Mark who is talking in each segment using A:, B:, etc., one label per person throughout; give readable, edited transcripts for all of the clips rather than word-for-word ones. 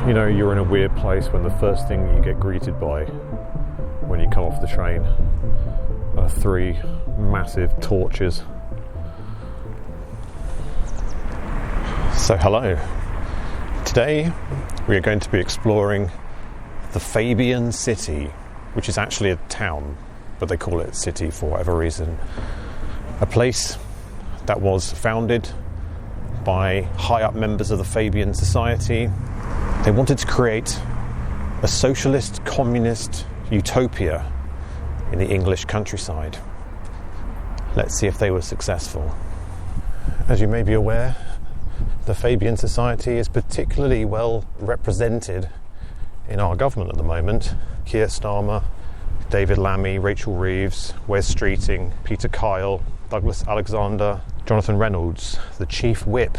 A: You know, you're in a weird place when the first thing you get greeted by when you come off the train are 3 massive torches. So hello. Today we are going to be exploring the Fabian City, which is actually a town, but they call it city for whatever reason. A place that was founded by high up members of the Fabian Society. They wanted to create a socialist, communist utopia in the English countryside. Let's see if they were successful. As you may be aware, the Fabian Society is particularly well represented in our government at the moment. Keir Starmer, David Lammy, Rachel Reeves, Wes Streeting, Peter Kyle, Douglas Alexander, Jonathan Reynolds. The chief whip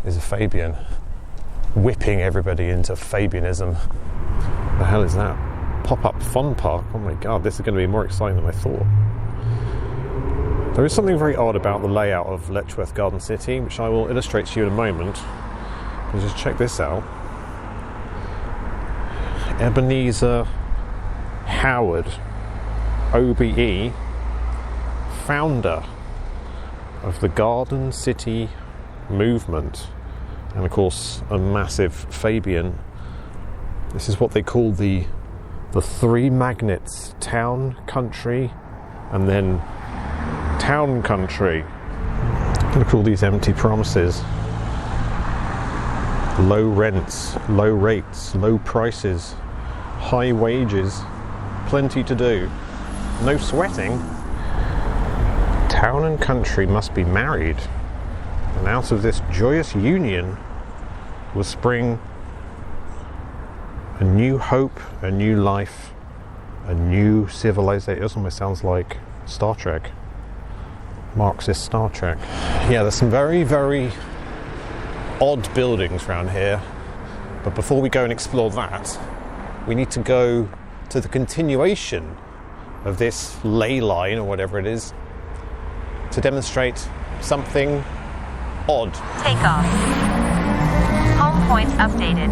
A: is a Fabian, whipping everybody into Fabianism. The hell is that? Pop-up fun park. Oh my god, this is going to be more exciting than I thought. There is something very odd about the layout of Letchworth Garden City, which I will illustrate to you in a moment. You just check this out. Ebenezer Howard, OBE, founder of the Garden City movement, and of course a massive Fabian. This is what they call the 3 magnets: town, country, and then town country. Look at all these empty promises. Low rents, low rates, low prices, high wages, plenty to do, no sweating. Town and country must be married, and out of this joyous union will spring a new hope, a new life, a new civilization. It almost sounds like Star Trek, Marxist Star Trek. Yeah, there's some very, very odd buildings around here, but before we go and explore that, we need to go to the continuation of this ley line, or whatever it is, to demonstrate something odd.
B: Take off. Home point updated.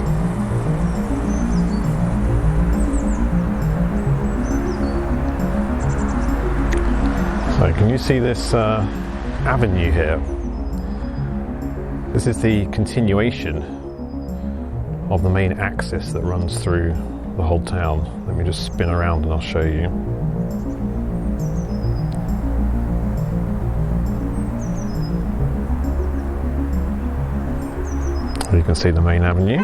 A: So can you see this avenue here? This is the continuation of the main axis that runs through the whole town. Let me just spin around and I'll show you. You can see the main avenue.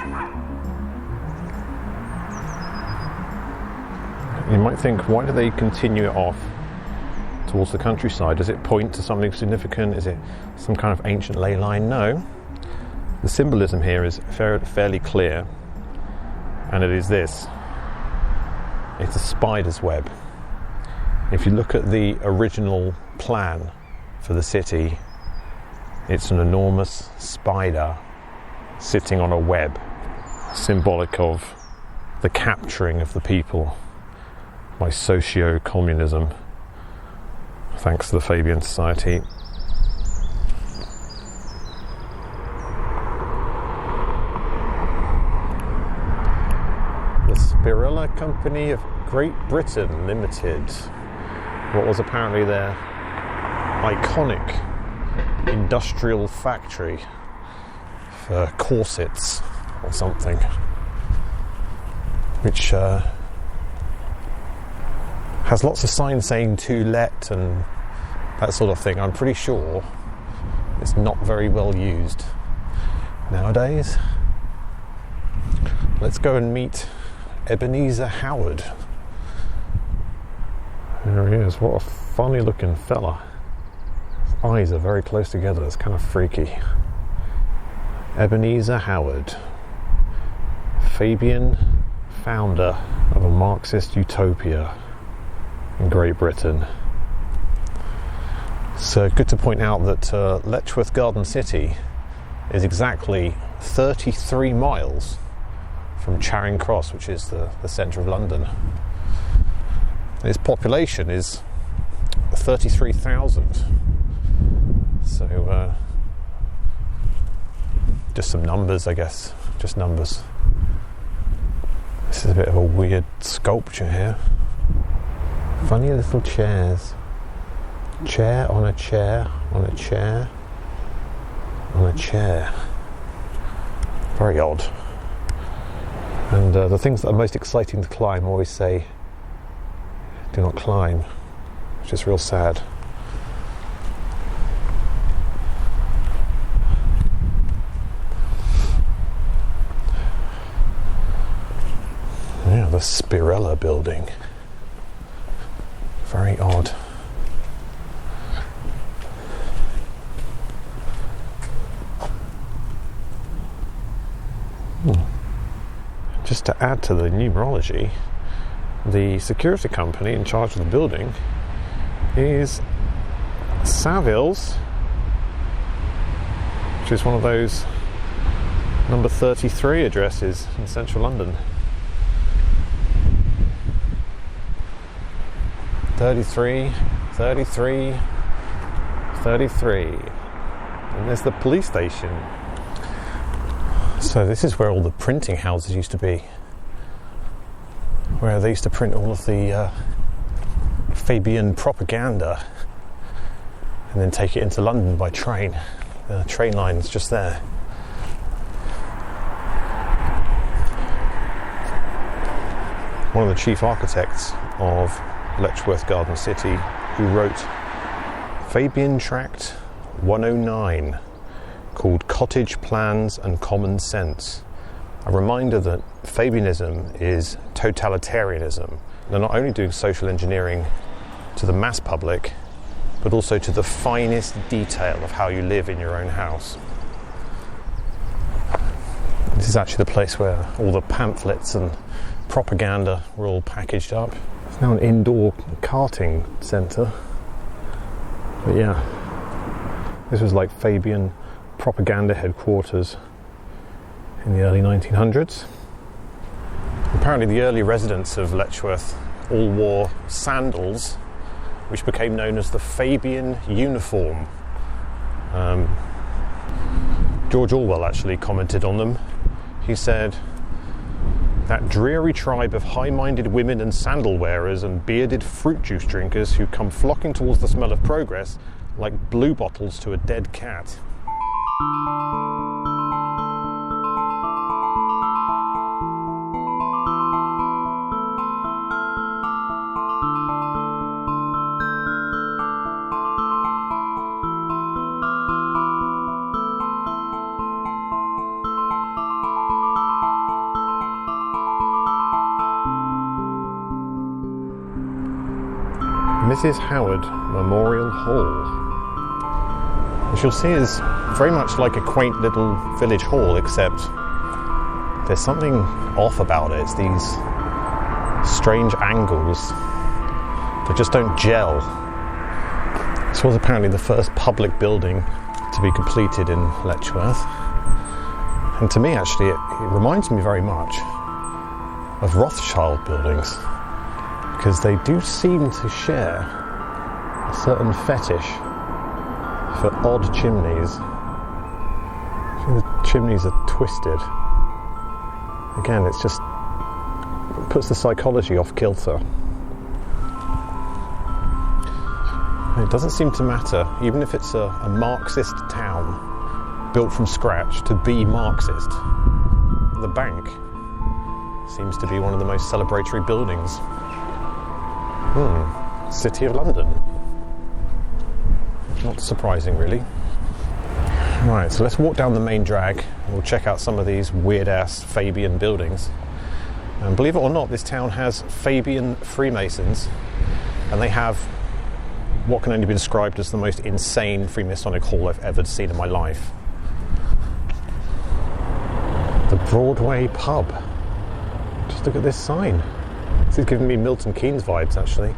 A: You might think, why do they continue it off towards the countryside? Does it point to something significant? Is it some kind of ancient ley line? No. The symbolism here is fairly clear, and it is this. It's a spider's web. If you look at the original plan for the city, it's an enormous spider sitting on a web, symbolic of the capturing of the people by socio-communism, thanks to the Fabian Society. The Spirilla Company of Great Britain Limited, what was apparently their iconic industrial factory for corsets or something, which has lots of signs saying to let and that sort of thing. I'm pretty sure it's not very well used nowadays. Let's go and meet Ebenezer Howard. There he is. What a funny looking fella. His eyes are very close together. It's kind of freaky. Ebenezer Howard, Fabian, founder of a Marxist utopia in Great Britain. So good to point out that Letchworth Garden City is exactly 33 miles from Charing Cross, which is the centre of London. Its population is 33,000. So just some numbers, I guess. Just numbers. This is a bit of a weird sculpture here. Funny little chairs. Chair on a chair, on a chair, on a chair. Very odd. And the things that are most exciting to climb always say, do not climb, which is real sad. Yeah, the Spirella building. Very odd. Just to add to the numerology, the security company in charge of the building is Savills, which is one of those number 33 addresses in central London. 33, 33, 33. And there's the police station. So this is where all the printing houses used to be, where they used to print all of the Fabian propaganda and then take it into London by train. The train line is just there. One of the chief architects of Letchworth Garden City, who wrote Fabian Tract 109, called Cottage Plans and Common Sense. A reminder that Fabianism is totalitarianism. They're not only doing social engineering to the mass public, but also to the finest detail of how you live in your own house. This is actually the place where all the pamphlets and propaganda were all packaged up. It's now an indoor karting centre. But yeah, this was like Fabian propaganda headquarters in the early 1900s. Apparently the early residents of Letchworth all wore sandals, which became known as the Fabian uniform. George Orwell actually commented on them. He said, "That dreary tribe of high-minded women and sandal wearers and bearded fruit juice drinkers who come flocking towards the smell of progress like blue bottles to a dead cat." Mrs. Howard Memorial Hall, which you'll see is very much like a quaint little village hall, except there's something off about it. It's these strange angles that just don't gel. This was apparently the first public building to be completed in Letchworth, and to me actually it reminds me very much of Rothschild buildings, because they do seem to share a certain fetish for odd chimneys. I think the chimneys are twisted. Again, it puts the psychology off kilter. And it doesn't seem to matter, even if it's a Marxist town built from scratch, to be Marxist. The bank seems to be one of the most celebratory buildings. City of London. Not surprising, really. Right, so let's walk down the main drag and we'll check out some of these weird-ass Fabian buildings. And believe it or not, this town has Fabian Freemasons, and they have what can only be described as the most insane Freemasonic hall I've ever seen in my life. The Broadway pub. Just look at this sign. This is giving me Milton Keynes vibes, actually.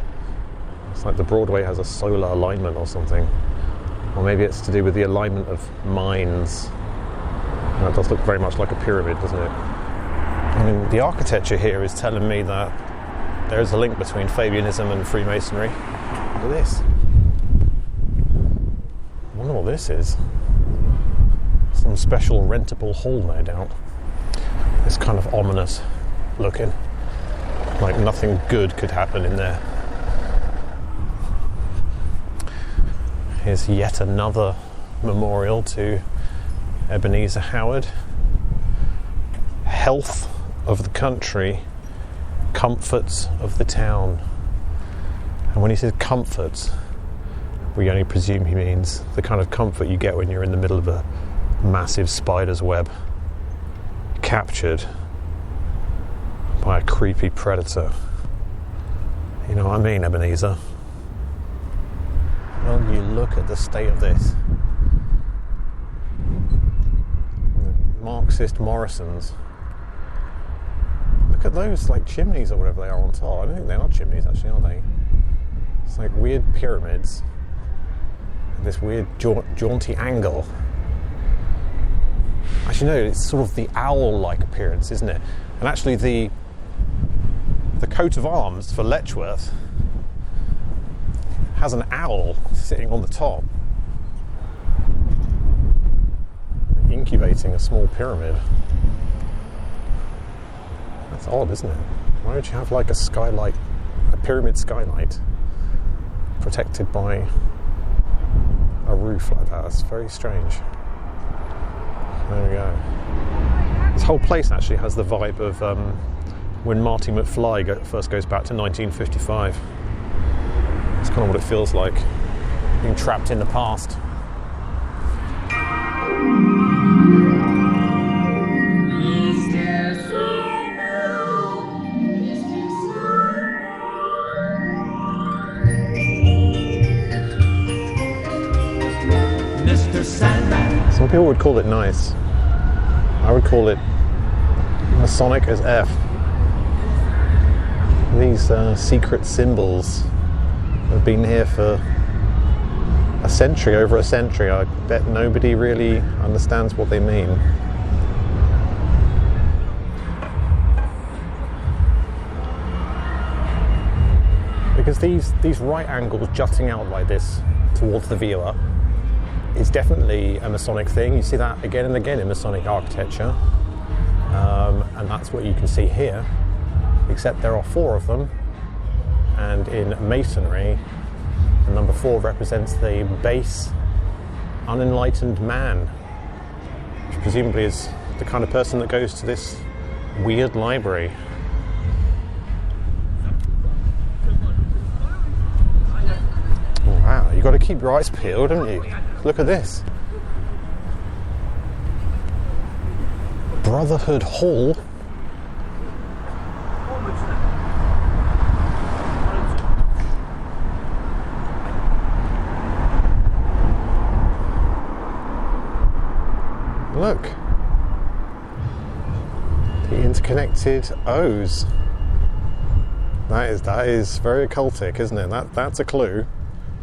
A: It's like the Broadway has a solar alignment or something. Or maybe it's to do with the alignment of mines. And that does look very much like a pyramid, doesn't it? I mean, the architecture here is telling me that there is a link between Fabianism and Freemasonry. Look at this. I wonder what this is. Some special rentable hall, no doubt. It's kind of ominous looking. Like nothing good could happen in there. Here's yet another memorial to Ebenezer Howard. Health of the country, comforts of the town. And when he says comforts, we only presume he means the kind of comfort you get when you're in the middle of a massive spider's web, captured by a creepy predator. You know what I mean, Ebenezer? Well, you look at the state of this. The Marxist Morrisons. Look at those like chimneys or whatever they are on top. I don't think they are chimneys actually, are they? It's like weird pyramids. This weird jaunty angle. Actually no, it's sort of the owl-like appearance, isn't it? And actually the coat of arms for Letchworth has an owl sitting on the top, incubating a small pyramid. That's odd, isn't it? Why would you have like a skylight, a pyramid skylight, protected by a roof like that? It's very strange. There we go. This whole place actually has the vibe of when Marty McFly first goes back to 1955. It's kind of what it feels like, being trapped in the past. Some people would call it nice. I would call it Masonic as F. These secret symbols have been here for a century, over a century. I bet nobody really understands what they mean. Because these right angles jutting out like this towards the viewer is definitely a Masonic thing. You see that again and again in Masonic architecture, and that's what you can see here, except there are 4 of them, and in Masonry the number 4 represents the base unenlightened man, which presumably is the kind of person that goes to this weird library. Wow, you've got to keep your eyes peeled, haven't you? Look at this. Brotherhood Hall. Look. The interconnected O's. That is very occultic, isn't it? That's a clue.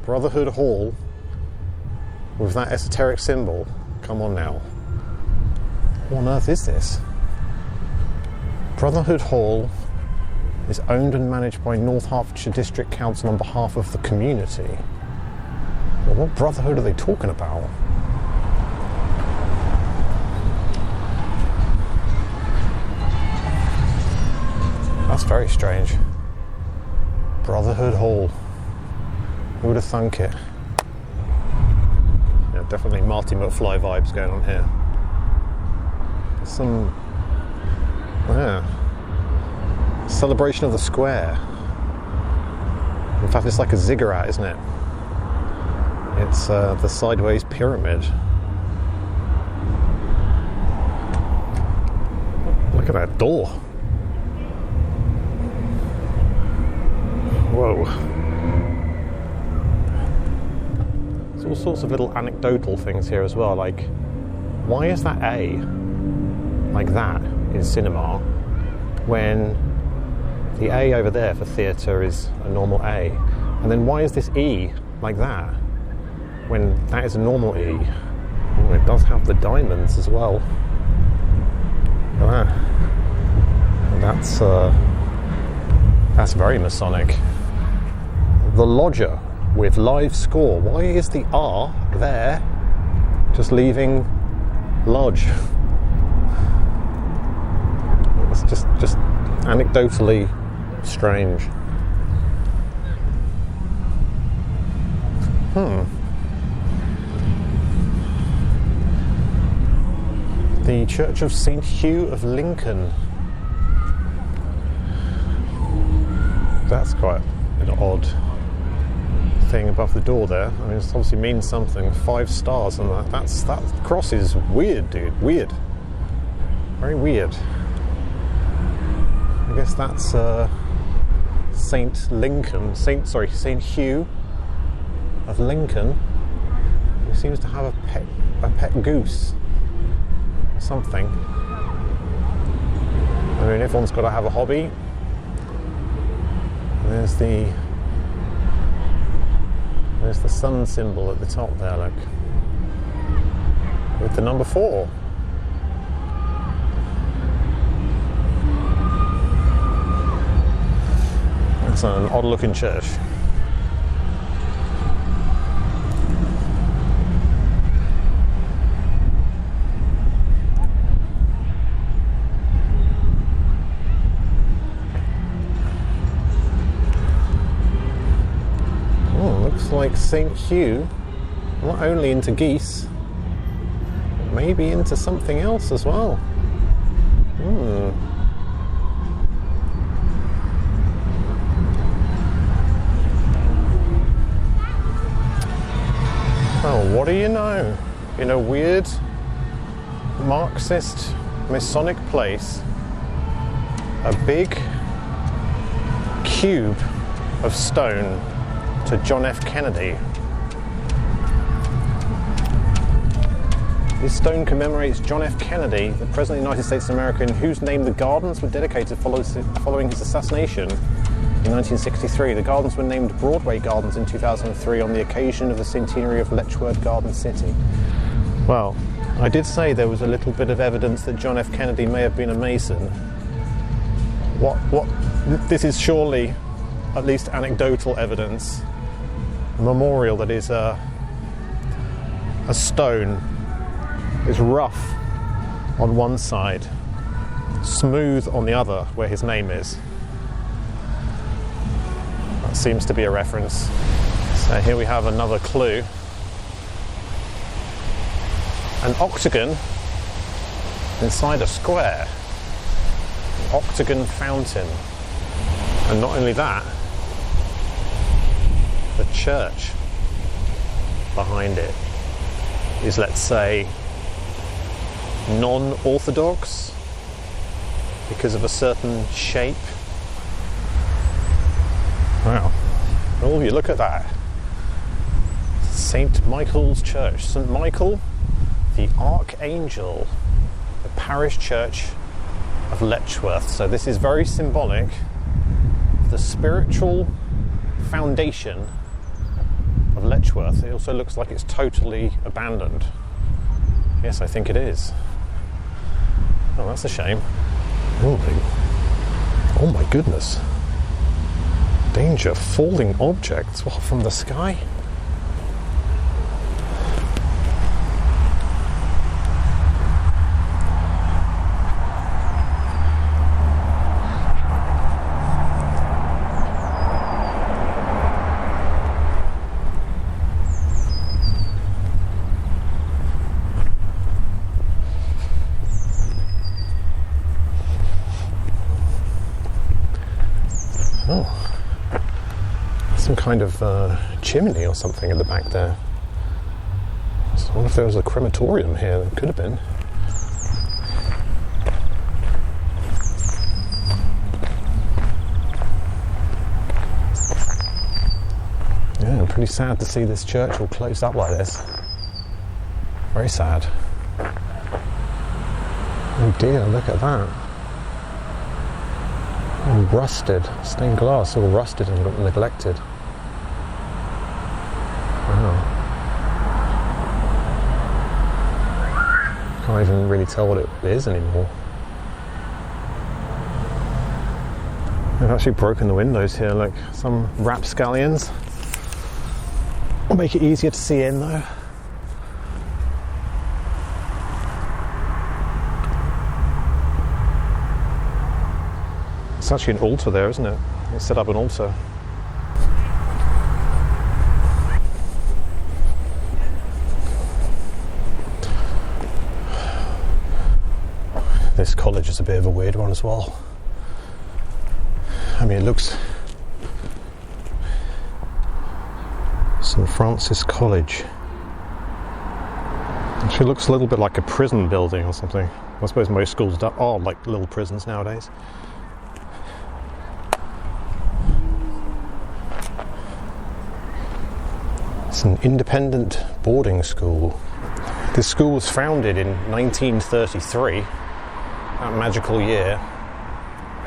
A: Brotherhood Hall with that esoteric symbol. Come on now. What on earth is this? Brotherhood Hall is owned and managed by North Hertfordshire District Council on behalf of the community. Well, what brotherhood are they talking about? That's very strange. Brotherhood Hall. Who would have thunk it? Yeah, definitely Marty McFly vibes going on here. Some celebration of the square. In fact, it's like a ziggurat, isn't it? It's the sideways pyramid. Look at that door. Whoa. There's all sorts of little anecdotal things here as well, like why is that A like that in cinema when the A over there for theatre is a normal A, and then why is this E like that when that is a normal E? Oh, it does have the diamonds as well. Look at that. That's very Masonic. The Lodger with live score. Why is the R there just leaving lodge? It's just anecdotally Strange. The Church of St. Hugh of Lincoln. That's quite an odd thing above the door there. I mean, it obviously means something. 5 stars and that cross is weird, dude. Weird. Very weird. I guess that's St. Hugh of Lincoln. He seems to have a pet goose. Something. I mean, everyone's got to have a hobby. There's the sun symbol at the top there, look, with the number 4. It's an odd-looking church. Like St. Hugh, not only into geese, but maybe into something else as well. Oh, what do you know? In a weird Marxist Masonic place, a big cube of stone to John F. Kennedy. This stone commemorates John F. Kennedy, the President of the United States of America, in whose name the gardens were dedicated following his assassination in 1963. The gardens were named Broadway Gardens in 2003 on the occasion of the centenary of Letchworth Garden City. Well, I did say there was a little bit of evidence that John F. Kennedy may have been a Mason. This is surely at least anecdotal evidence. A memorial that is a stone is rough on one side, smooth on the other where his name is. That seems to be a reference. So here we have another clue. An octagon inside a square. An octagon fountain. And not only that, the church behind it is, let's say, non-orthodox because of a certain shape. Wow. Oh, you look at that. St. Michael's Church. St. Michael, the Archangel, the parish church of Letchworth. So this is very symbolic of the spiritual foundation of Letchworth. It also looks like it's totally abandoned. Yes, I think it is. Oh, that's a shame. Oh my goodness. Danger, falling objects. What, from the sky? Some kind of chimney or something at the back there. So I wonder if there was a crematorium here. There could have been. Yeah, pretty sad to see this church all closed up like this. Very sad. Oh dear, look at that. All rusted, stained glass, all rusted and neglected. Wow. Can't even really tell what it is anymore. They've actually broken the windows here, look. Some rapscallions. Will make it easier to see in though. It's actually an altar there, isn't it? They set up an altar. This college is a bit of a weird one as well. I mean, it looks St. Francis College. Actually looks a little bit like a prison building or something. I suppose most schools are like little prisons nowadays. It's an independent boarding school. This school was founded in 1933, that magical year,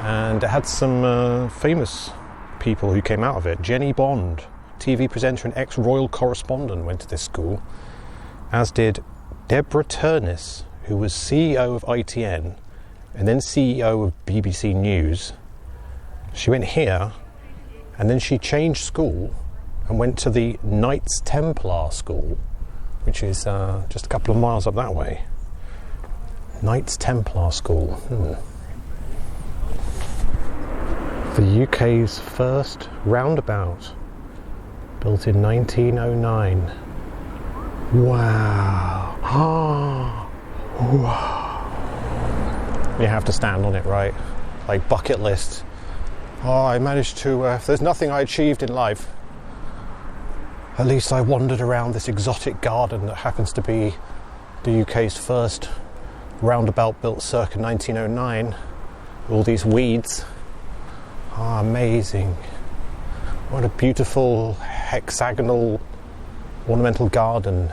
A: and it had some famous people who came out of it. Jenny Bond, TV presenter and ex-royal correspondent, went to this school, as did Deborah Turnis, who was CEO of ITN and then CEO of BBC News. She went here and then she changed school and went to the Knights Templar School, which is just a couple of miles up that way. Knights Templar School. The UK's first roundabout, built in 1909. Wow. Wow. You have to stand on it, right? Like bucket list. Oh, I managed to, if there's nothing I achieved in life, at least I wandered around this exotic garden that happens to be the UK's first roundabout built circa 1909. All these weeds. Ah, amazing. What a beautiful hexagonal ornamental garden.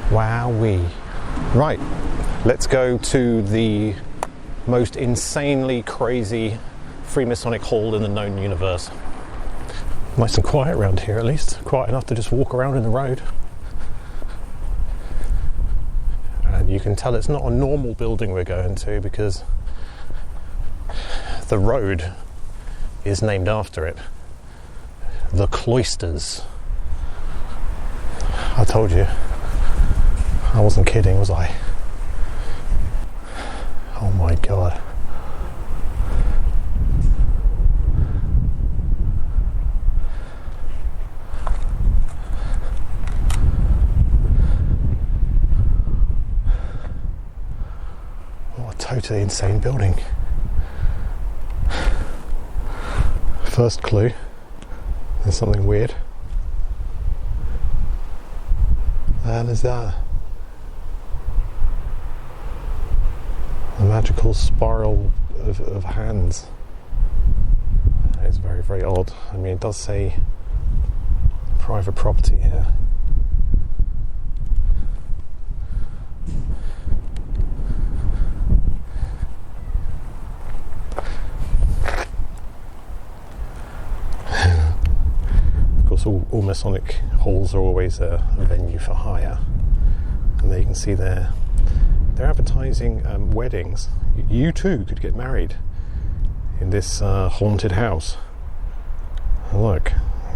A: Wowee. Right, let's go to the most insanely crazy Freemasonic hall in the known universe. Nice and quiet around here, at least. Quiet enough to just walk around in the road. And you can tell it's not a normal building we're going to, because the road is named after it. The Cloysters. I told you. I wasn't kidding, was I? Oh my god. What a totally insane building. First clue. There's something weird. And is that a magical spiral of hands? It's very, very odd. I mean, it does say private property here. All Masonic halls are always a venue for hire, and there you can see they're advertising weddings. You too could get married in this haunted house. Look,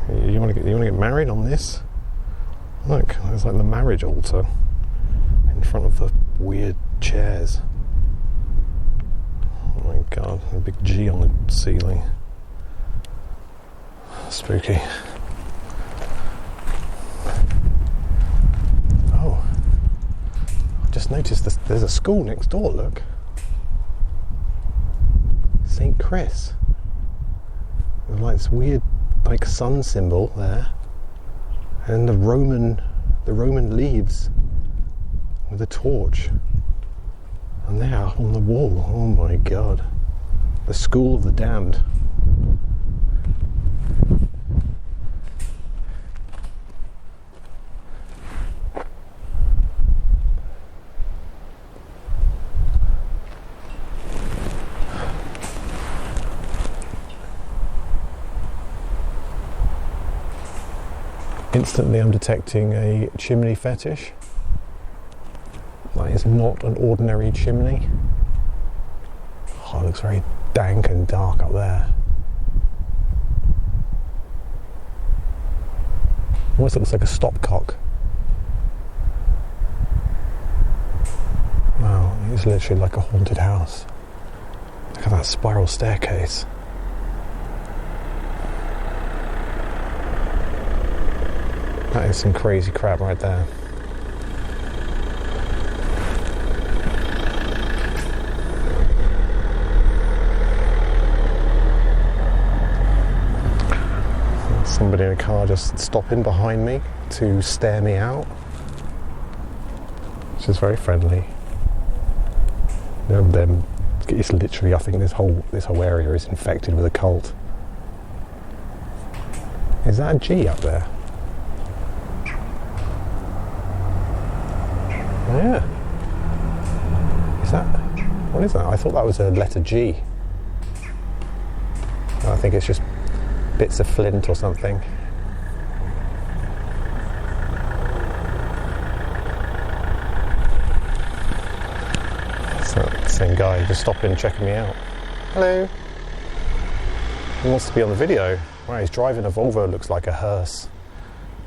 A: you want to get married on this? Look, there's like the marriage altar in front of the weird chairs. Oh my god, a big G on the ceiling. Spooky. Just noticed this, there's a school next door, look. St. Chris. With like this weird like sun symbol there. And the Roman leaves with a torch. And there on the wall. Oh my god. The School of the Damned. Instantly I'm detecting a chimney fetish. That is not an ordinary chimney. Oh, it looks very dank and dark up there. Almost looks like a stopcock. Wow, it's literally like a haunted house. Look at that spiral staircase. That is some crazy crap right there. Somebody in a car just stopping behind me to stare me out, which is very friendly. It's literally, I think this whole area is infected with a cult. Is that a G up there? Oh, yeah. Is that? What is that? I thought that was a letter G. I think it's just bits of flint or something. It's that same guy just stopping, checking me out. Hello. He wants to be on the video. Wow, he's driving a Volvo, looks like a hearse.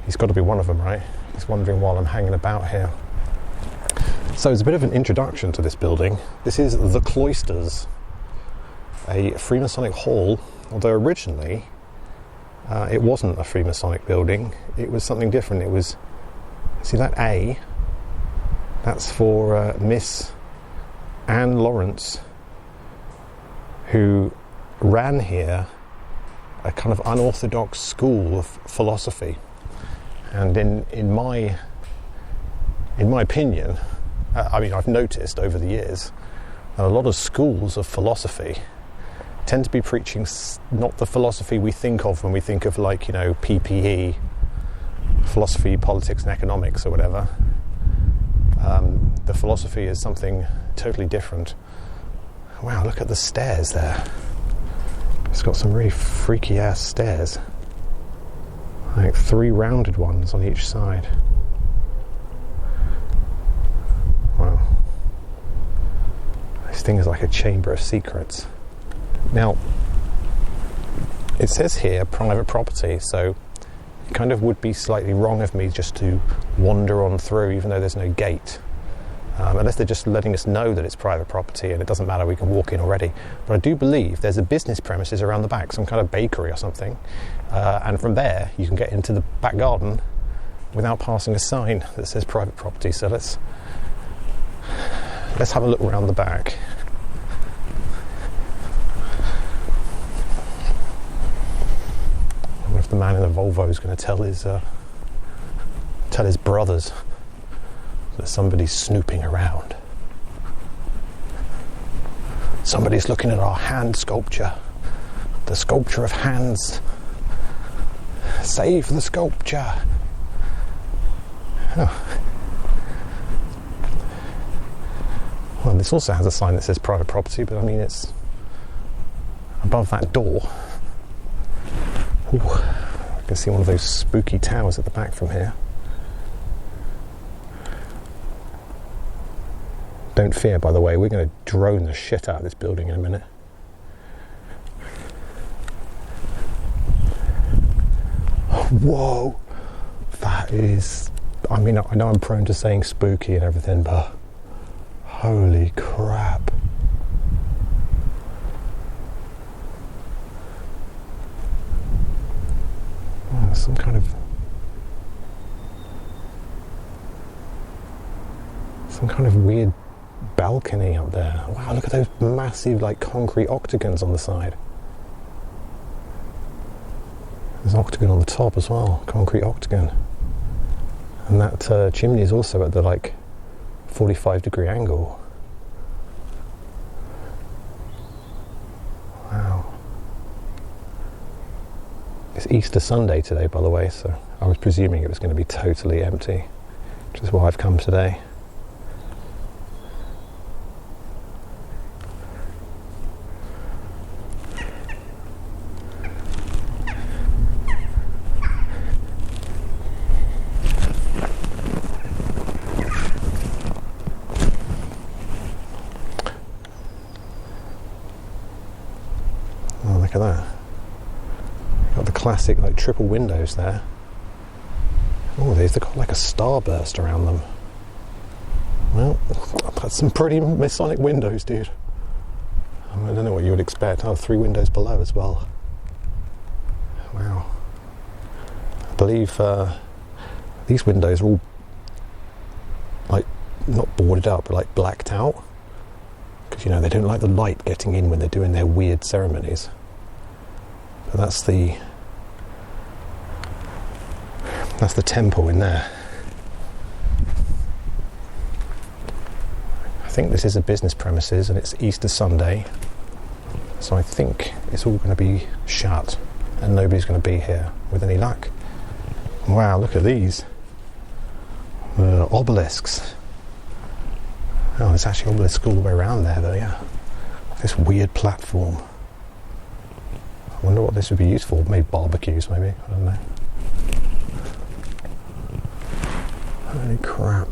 A: He's got to be one of them, right? He's wondering why I'm hanging about here. So it's a bit of an introduction to this building. This is the Cloysters, a Freemasonic hall, although originally it wasn't a Freemasonic building. It was something different. It was, see that A? That's for Miss Anne Lawrence, who ran here a kind of unorthodox school of philosophy. And in my opinion, I mean, I've noticed over the years that a lot of schools of philosophy tend to be preaching not the philosophy we think of when we think of, like, you know, PPE, philosophy, politics and economics or whatever. The philosophy is something totally different. Wow, look at the stairs there. It's got some really freaky ass stairs. Like 3 rounded ones on each side. Wow. This thing is like a chamber of secrets. Now, it says here private property, so it kind of would be slightly wrong of me just to wander on through, even though there's no gate. Unless they're just letting us know that it's private property and it doesn't matter, we can walk in already. But I do believe there's a business premises around the back, some kind of bakery or something, and from there you can get into the back garden without passing a sign that says private property. So let's have a look around the back. I wonder if the man in the Volvo is going to tell his brothers that somebody's snooping around. Somebody's looking at our hand sculpture, the sculpture of hands. Save the sculpture. Oh. Well, this also has a sign that says private property, but I mean, it's above that door. Ooh, I can see one of those spooky towers at the back from here. Don't fear, by the way, we're going to drone the shit out of this building in a minute. Whoa! That is... I mean, I know I'm prone to saying spooky and everything, but holy crap. Oh, some kind of weird balcony up there. Wow, look at those massive, like, concrete octagons on the side. There's an octagon on the top as well, concrete octagon. And that chimney is also at the, like, 45-degree angle. Wow. It's Easter Sunday today, by the way, so I was presuming it was going to be totally empty, which is why I've come today. Look at that. Got the classic, like, triple windows there. Oh, they've got like a starburst around them. Well, that's some pretty Masonic windows, dude. I don't know what you would expect. 3 windows below as well. Wow. I believe these windows are all like not boarded up, but like blacked out, because they don't like the light getting in when they're doing their weird ceremonies. But that's the temple in there. I think this is a business premises, and it's Easter Sunday, so I think it's all going to be shut and nobody's going to be here with any luck. Wow, look at these obelisks. Oh, there's actually obelisks all the way around there though, yeah. This weird platform. I wonder what this would be used for. Maybe barbecues, maybe, I don't know. Holy crap.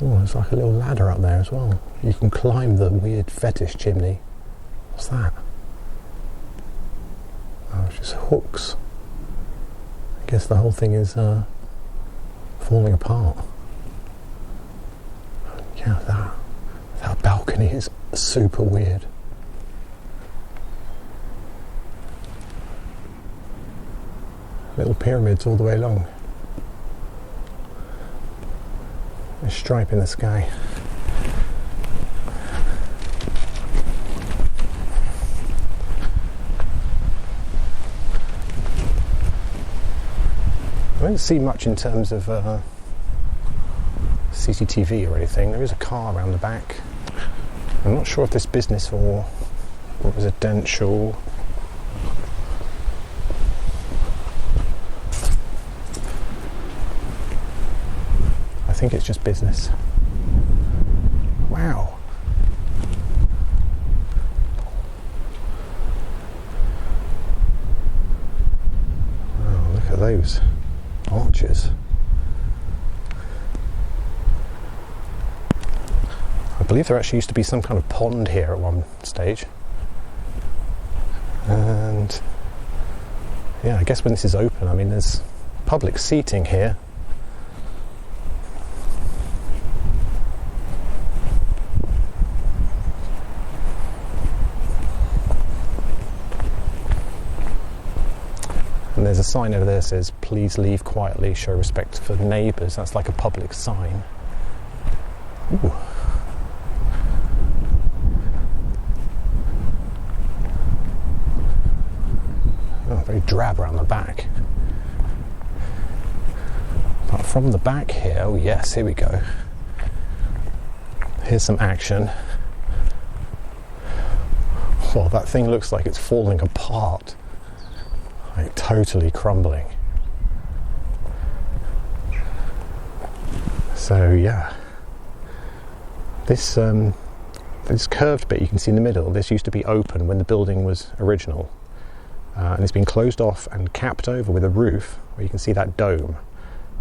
A: Oh, there's like a little ladder up there as well. You can climb the weird fetish chimney. What's that? Oh, it's just hooks. I guess the whole thing is falling apart. Yeah, that balcony is super weird. Little pyramids all the way along. A stripe in the sky. I don't see much in terms of CCTV or anything. There is a car around the back. I'm not sure if this business or residential. I think it's just business. Wow. Oh, look at those arches. I believe there actually used to be some kind of pond here at one stage. And yeah, I guess when this is open, I mean, there's public seating here. And there's a sign over there that says, "Please leave quietly, show respect for neighbours." That's like a public sign. Ooh. Oh, very drab around the back. But from the back here, oh yes, here we go. Here's some action. Oh, that thing looks like it's falling apart. Like totally crumbling. So yeah, this curved bit you can see in the middle, this used to be open when the building was original, and it's been closed off and capped over with a roof where you can see that dome,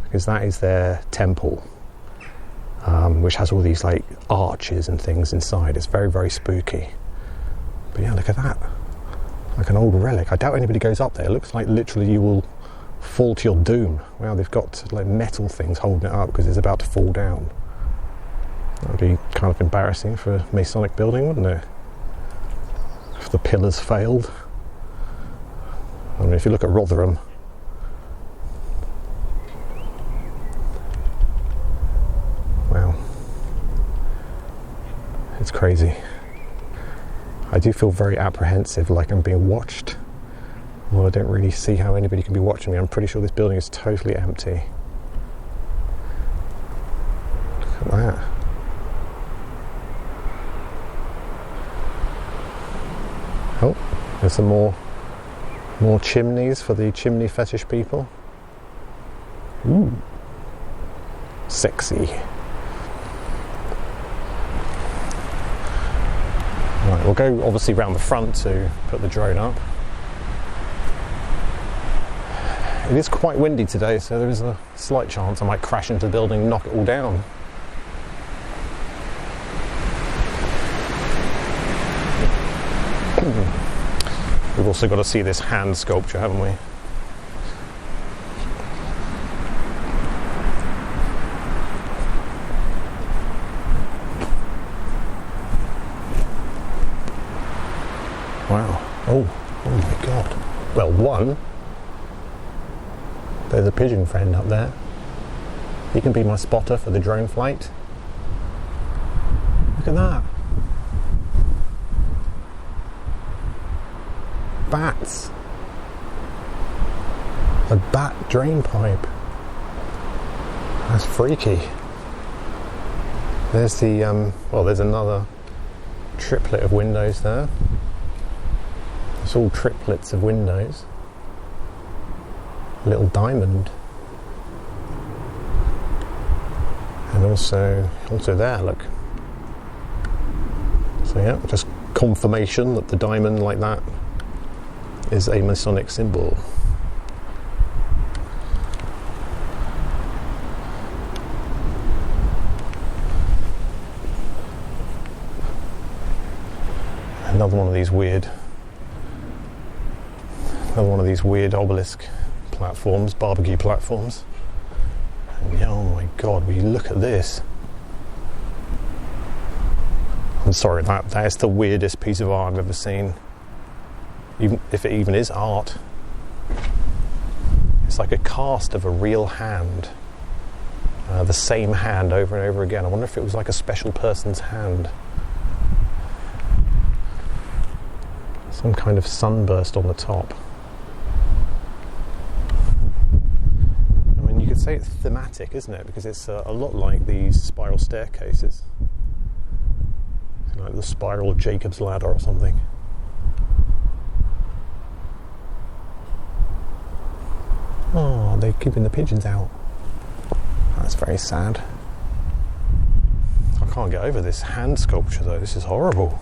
A: because that is their temple, which has all these like arches and things inside. It's very, very spooky. But yeah, look at that. Like an old relic. I doubt anybody goes up there. It looks like literally you will fall to your doom. Wow, they've got like metal things holding it up because it's about to fall down. That would be kind of embarrassing for a Masonic building, wouldn't it? If the pillars failed. I mean, if you look at Rotherham, wow, it's crazy. I do feel very apprehensive, like I'm being watched. Well, I don't really see how anybody can be watching me. I'm pretty sure this building is totally empty. Look at that. Oh, there's some more chimneys for the chimney fetish people. Ooh, sexy. Right, we'll go obviously round the front to put the drone up. It is quite windy today, so there is a slight chance I might crash into the building and knock it all down. We've also got to see this hand sculpture, haven't we? Oh my god. Well, one, there's a pigeon friend up there. He can be my spotter for the drone flight. Look at that. Bats. A bat drain pipe. That's freaky. There's the, there's another triplet of windows there. It's all triplets of windows. A little diamond. And also there, look. So yeah, just confirmation that the diamond like that is a Masonic symbol. Another one of these weird obelisk platforms, barbecue platforms. And oh my god, will you look at this? I'm sorry, that is the weirdest piece of art I've ever seen. Even if it even is art. It's like a cast of a real hand. The same hand over and over again. I wonder if it was like a special person's hand. Some kind of sunburst on the top. I mean, you could say it's thematic, isn't it? Because it's a lot like these spiral staircases. It's like the spiral of Jacob's ladder or something. Oh, they're keeping the pigeons out. That's very sad. I can't get over this hand sculpture though. This is horrible.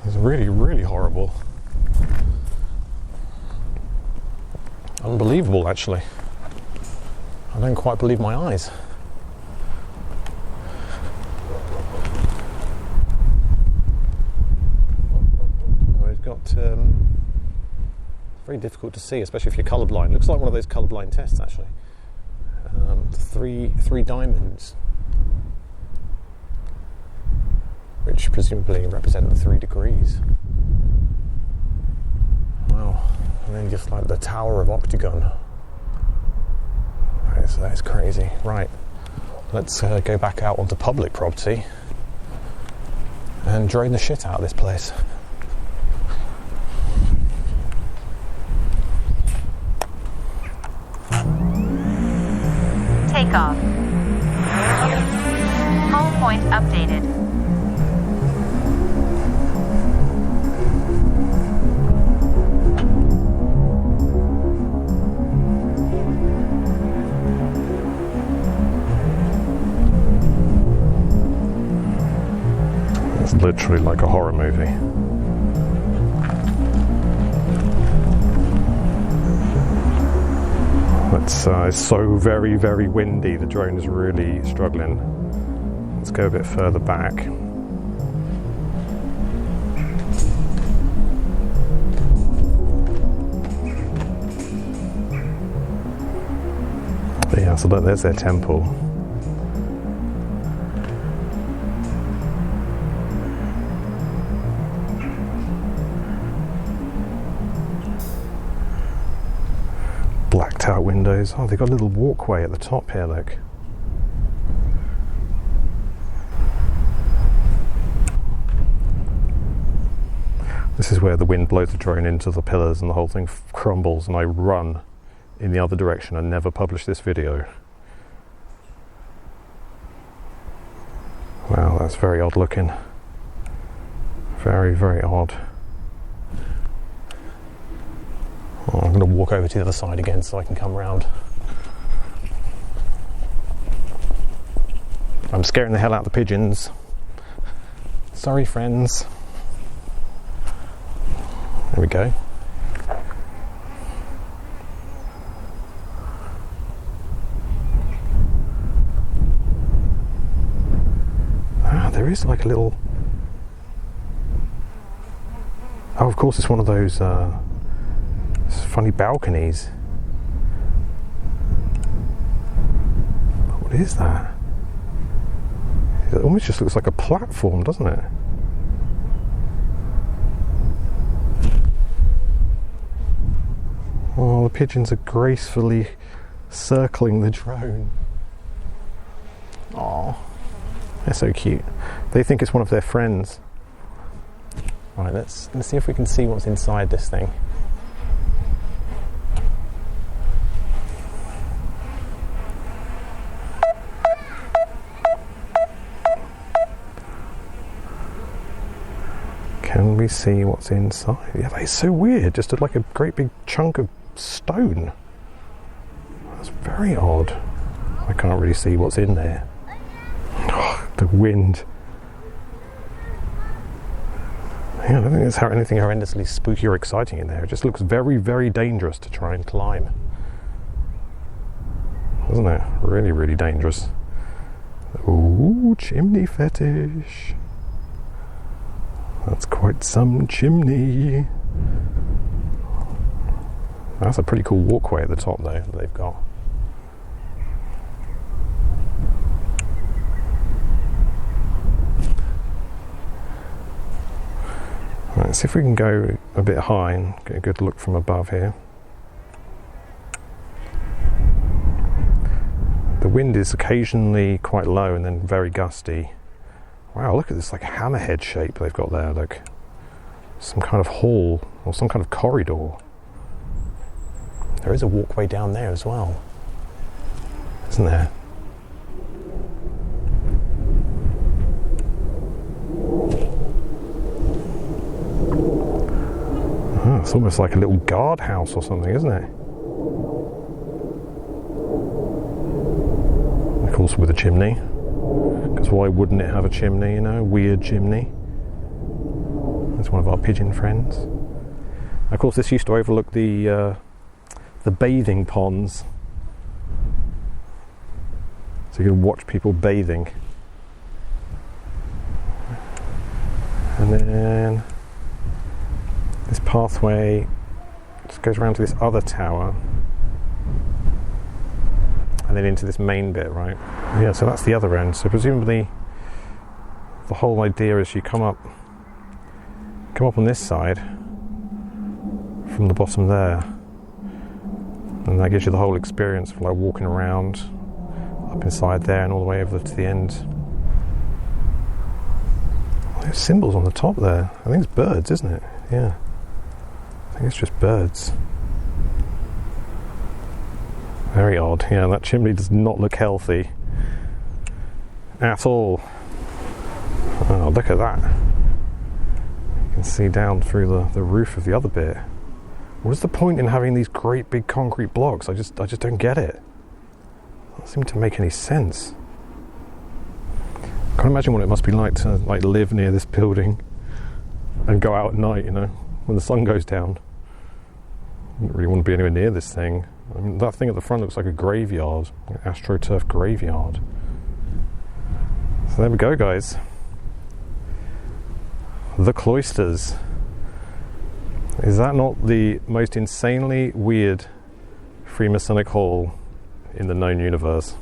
A: It's really, really horrible. Unbelievable, actually. I don't quite believe my eyes. We've got very difficult to see, especially if you're colourblind. Looks like one of those colourblind tests, actually. Three diamonds, which presumably represent the 3 degrees. Wow. And then just like the Tower of Octagon. Right, so that's crazy. Right, let's go back out onto public property and drain the shit out of this place.
B: Take off. Home point updated.
A: It's literally like a horror movie. It's so very, very windy. The drone is really struggling. Let's go a bit further back. But yeah, so there's their temple. Blacked out windows. Oh, they've got a little walkway at the top here, look. This is where the wind blows the drone into the pillars and the whole thing crumbles, and I run in the other direction and never publish this video. Wow, that's very odd looking. Very, very odd. Oh, I'm going to walk over to the other side again so I can come round. I'm scaring the hell out of the pigeons. Sorry, friends. There we go. Ah, there is like a little... Oh, of course, it's one of those funny balconies. What is that? It almost just looks like a platform, doesn't it? Oh, the pigeons are gracefully circling the drone. Oh, they're so cute. They think it's one of their friends. Right, let's see if we can see what's inside this thing. Can we see what's inside? Yeah, that's so weird. Just like a great big chunk of stone. That's very odd. I can't really see what's in there. Oh, the wind. Yeah, I don't think there's anything horrendously spooky or exciting in there. It just looks very, very dangerous to try and climb. Doesn't it? Really, really dangerous. Ooh, chimney fetish. That's quite some chimney. That's a pretty cool walkway at the top though that they've got. Right, let's see if we can go a bit high and get a good look from above here. The wind is occasionally quite low and then very gusty. Wow, look at this like hammerhead shape they've got there, like some kind of hall or some kind of corridor. There is a walkway down there as well, isn't there? Oh, it's almost like a little guardhouse or something, isn't it? Of course, with a chimney. Because why wouldn't it have a chimney, you know, a weird chimney? That's one of our pigeon friends. Of course, this used to overlook the bathing ponds. So you can watch people bathing. And then this pathway just goes around to this other tower. And then into this main bit, right? Yeah, so that's the other end. So presumably the whole idea is you come up on this side from the bottom there, and that gives you the whole experience of like walking around up inside there and all the way over to the end. Oh, there's symbols on the top there. I think it's birds, isn't it? Yeah, I think it's just birds. Very odd. Yeah, that chimney does not look healthy at all. Oh, look at that. You can see down through the roof of the other bit. What is the point in having these great big concrete blocks? I just don't get it. It doesn't seem to make any sense. I can't imagine what it must be like to like live near this building and go out at night, you know, when the sun goes down. I don't really want to be anywhere near this thing. I mean, that thing at the front looks like a graveyard, an AstroTurf graveyard. So there we go, guys. The Cloysters. Is that not the most insanely weird Freemasonic hall in the known universe?